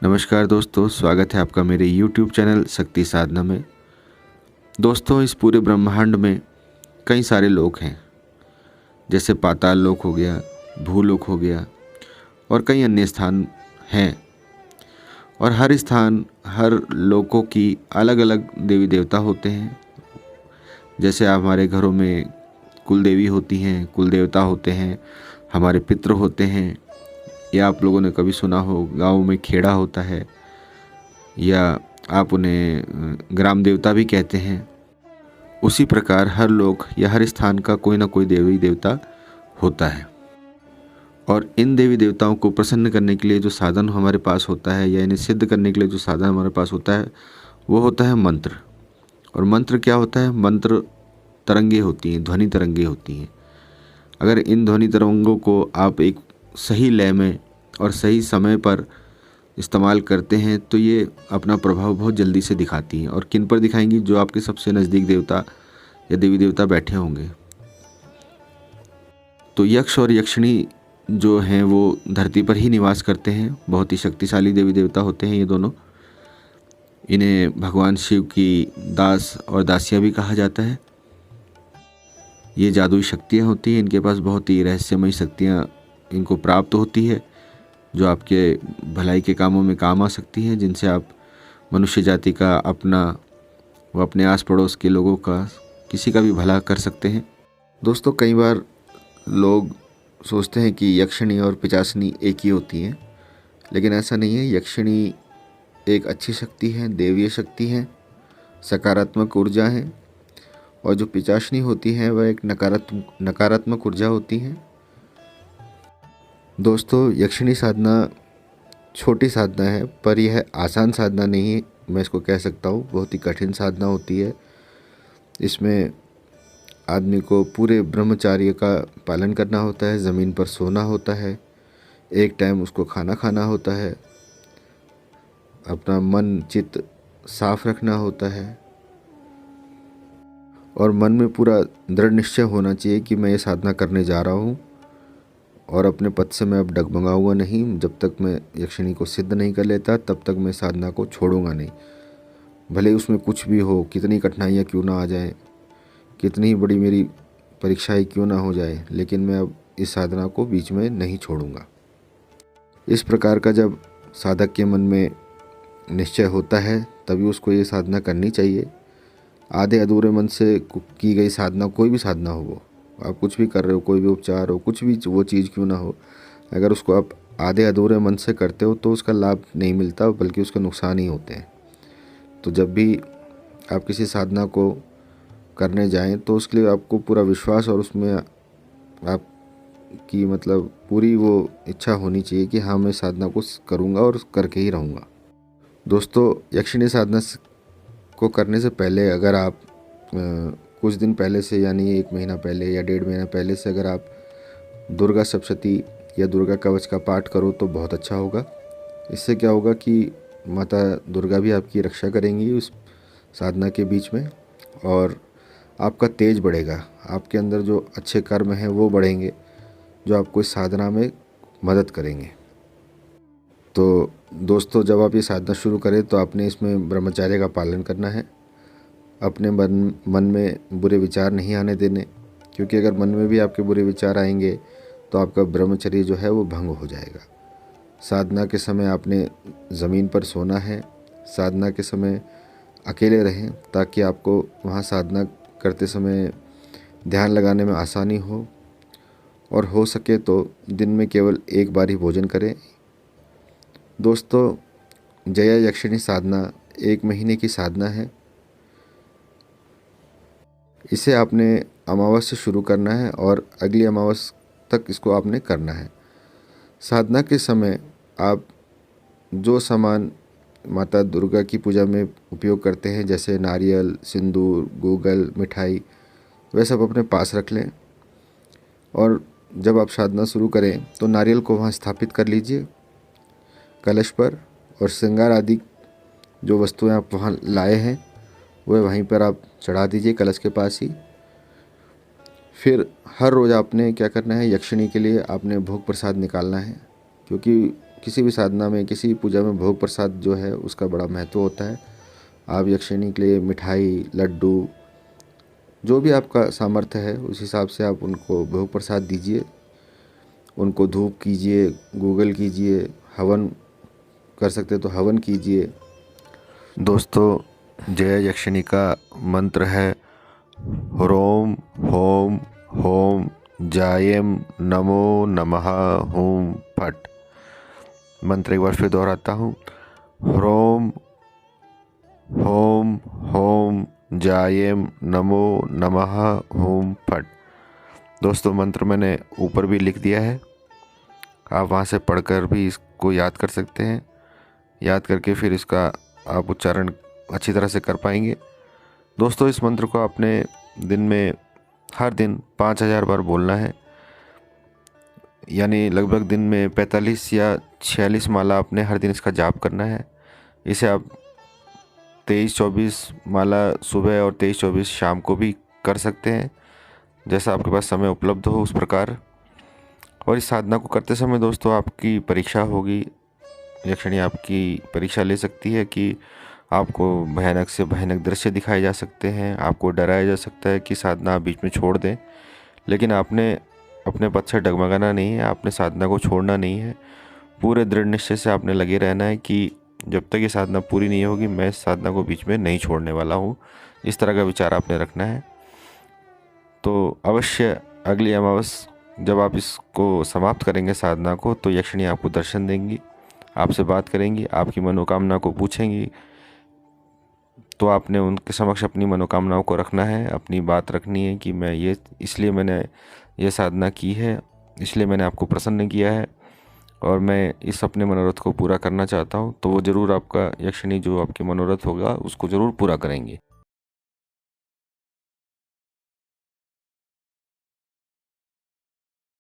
नमस्कार दोस्तों, स्वागत है आपका मेरे YouTube चैनल शक्ति साधना में। दोस्तों, इस पूरे ब्रह्मांड में कई सारे लोक हैं, जैसे पाताल लोक हो गया, भूलोक हो गया और कई अन्य स्थान हैं। और हर स्थान, हर लोकों की अलग अलग देवी देवता होते हैं। जैसे हमारे घरों में कुल देवी होती हैं, कुल देवता होते हैं, हमारे पितृ होते हैं, या आप लोगों ने कभी सुना हो गाँव में खेड़ा होता है, या आप उन्हें ग्राम देवता भी कहते हैं। उसी प्रकार हर लोक या हर स्थान का कोई ना कोई देवी देवता होता है। और इन देवी देवताओं को प्रसन्न करने के लिए जो साधन हमारे पास होता है, या इन्हें सिद्ध करने के लिए जो साधन हमारे पास होता है, वो होता है मंत्र। और मंत्र क्या होता है? मंत्र तरंगे होती हैं, ध्वनि तरंगे होती हैं। अगर इन ध्वनि तरंगों को आप एक सही लय में और सही समय पर इस्तेमाल करते हैं तो ये अपना प्रभाव बहुत जल्दी से दिखाती हैं। और किन पर दिखाएंगी? जो आपके सबसे नज़दीक देवता या देवी देवता बैठे होंगे। तो यक्ष और यक्षिणी जो हैं वो धरती पर ही निवास करते हैं। बहुत ही शक्तिशाली देवी देवता होते हैं ये दोनों। इन्हें भगवान शिव की दास और दासियाँ भी कहा जाता है। ये जादुई शक्तियाँ होती हैं, इनके पास बहुत ही रहस्यमयी शक्तियाँ इनको प्राप्त होती है, जो आपके भलाई के कामों में काम आ सकती हैं, जिनसे आप मनुष्य जाति का, अपना व अपने आस पड़ोस के लोगों का, किसी का भी भला कर सकते हैं। दोस्तों, कई बार लोग सोचते हैं कि यक्षिणी और पिशाचिनी एक ही होती हैं, लेकिन ऐसा नहीं है। यक्षिणी एक अच्छी शक्ति है, देवीय शक्ति है, सकारात्मक ऊर्जा है। और जो पिशाचिनी होती है वह एक नकारात्मक ऊर्जा होती है। दोस्तों, यक्षिणी साधना छोटी साधना है, पर यह आसान साधना नहीं है, मैं इसको कह सकता हूँ। बहुत ही कठिन साधना होती है। इसमें आदमी को पूरे ब्रह्मचर्य का पालन करना होता है, ज़मीन पर सोना होता है, एक टाइम उसको खाना खाना होता है, अपना मन चित्त साफ रखना होता है, और मन में पूरा दृढ़ निश्चय होना चाहिए कि मैं ये साधना करने जा रहा हूँ और अपने पद से मैं अब डगमगाऊंगा नहीं। जब तक मैं यक्षिणी को सिद्ध नहीं कर लेता तब तक मैं साधना को छोड़ूंगा नहीं। भले उसमें कुछ भी हो, कितनी कठिनाइयाँ क्यों ना आ जाएं, कितनी ही बड़ी मेरी परीक्षाएं क्यों ना हो जाए, लेकिन मैं अब इस साधना को बीच में नहीं छोड़ूंगा। इस प्रकार का जब साधक के मन में निश्चय होता है तभी उसको ये साधना करनी चाहिए। आधे अधूरे मन से की गई साधना, कोई भी साधना हो, वो आप कुछ भी कर रहे हो, कोई भी उपचार हो, कुछ भी वो चीज़ क्यों ना हो, अगर उसको आप आधे अधूरे मन से करते हो तो उसका लाभ नहीं मिलता, बल्कि उसके नुकसान ही होते हैं। तो जब भी आप किसी साधना को करने जाएं तो उसके लिए आपको पूरा विश्वास और उसमें आपकी पूरी वो इच्छा होनी चाहिए कि हाँ, मैं साधना को करूँगा और करके ही रहूँगा। दोस्तों, यक्षिणी साधना को करने से पहले अगर आप कुछ दिन पहले से, यानी 1 महीना पहले या 1.5 महीना पहले से अगर आप दुर्गा सप्तशती या दुर्गा कवच का पाठ करो तो बहुत अच्छा होगा। इससे क्या होगा कि माता दुर्गा भी आपकी रक्षा करेंगी उस साधना के बीच में, और आपका तेज बढ़ेगा। आपके अंदर जो अच्छे कर्म हैं वो बढ़ेंगे, जो आपको इस साधना में मदद करेंगे। तो दोस्तों, जब आप ये साधना शुरू करें तो आपने इसमें ब्रह्मचर्य का पालन करना है। अपने मन में बुरे विचार नहीं आने देने, क्योंकि अगर मन में भी आपके बुरे विचार आएंगे तो आपका ब्रह्मचर्य जो है वो भंग हो जाएगा। साधना के समय आपने ज़मीन पर सोना है। साधना के समय अकेले रहें ताकि आपको वहाँ साधना करते समय ध्यान लगाने में आसानी हो। और हो सके तो दिन में केवल 1 बार ही भोजन करें। दोस्तों, जया यक्षिणी साधना 1 महीने की साधना है। इसे आपने अमावस से शुरू करना है और अगली अमावस तक इसको आपने करना है। साधना के समय आप जो सामान माता दुर्गा की पूजा में उपयोग करते हैं, जैसे नारियल, सिंदूर, गूगल, मिठाई, वह सब अपने पास रख लें। और जब आप साधना शुरू करें तो नारियल को वहाँ स्थापित कर लीजिए कलश पर, और श्रृंगार आदि जो वस्तुएं आप वहाँ लाए हैं वह वहीं पर आप चढ़ा दीजिए कलश के पास ही। फिर हर रोज़ आपने क्या करना है, यक्षिणी के लिए आपने भोग प्रसाद निकालना है, क्योंकि किसी भी साधना में, किसी भी पूजा में भोग प्रसाद जो है उसका बड़ा महत्व होता है। आप यक्षिणी के लिए मिठाई, लड्डू, जो भी आपका सामर्थ्य है उस हिसाब से आप उनको भोग प्रसाद दीजिए, उनको धूप कीजिए, गूगल कीजिए, हवन कर सकते तो हवन कीजिए। दोस्तों, जय यक्षिणी का मंत्र है ह्रोम होम होम जायेम नमो नमः हूम फट। मंत्र एक बार फिर दोहराता हूँ, ह्रोम होम होम जायेम नमो नमः हूम फट। दोस्तों, मंत्र मैंने ऊपर भी लिख दिया है, आप वहाँ से पढ़कर भी इसको याद कर सकते हैं। याद करके फिर इसका आप उच्चारण अच्छी तरह से कर पाएंगे। दोस्तों, इस मंत्र को आपने दिन में हर दिन 5000 बार बोलना है, यानी लगभग दिन में 45 या 46 माला आपने हर दिन इसका जाप करना है। इसे आप 23-24 माला सुबह और 23-24 शाम को भी कर सकते हैं, जैसा आपके पास समय उपलब्ध हो उस प्रकार। और इस साधना को करते समय दोस्तों आपकी परीक्षा होगी, यक्षिणी आपकी परीक्षा ले सकती है कि आपको भयानक से भयानक दृश्य दिखाए जा सकते हैं, आपको डराया जा सकता है कि साधना आप बीच में छोड़ दें। लेकिन आपने अपने पद से डगमगाना नहीं है, आपने साधना को छोड़ना नहीं है। पूरे दृढ़ निश्चय से आपने लगे रहना है कि जब तक ये साधना पूरी नहीं होगी मैं इस साधना को बीच में नहीं छोड़ने वाला हूँ। इस तरह का विचार आपने रखना है। तो अवश्य अगली अमावस जब आप इसको समाप्त करेंगे साधना को, तो यक्षिणी आपको दर्शन देंगी, आपसे बात करेंगी, आपकी मनोकामना को पूछेंगी। तो आपने उनके समक्ष अपनी मनोकामनाओं को रखना है, अपनी बात रखनी है कि मैंने ये साधना की है, इसलिए मैंने आपको प्रसन्न किया है और मैं इस अपने मनोरथ को पूरा करना चाहता हूँ। तो वो ज़रूर आपका यक्षिणी जो आपके मनोरथ होगा उसको ज़रूर पूरा करेंगे।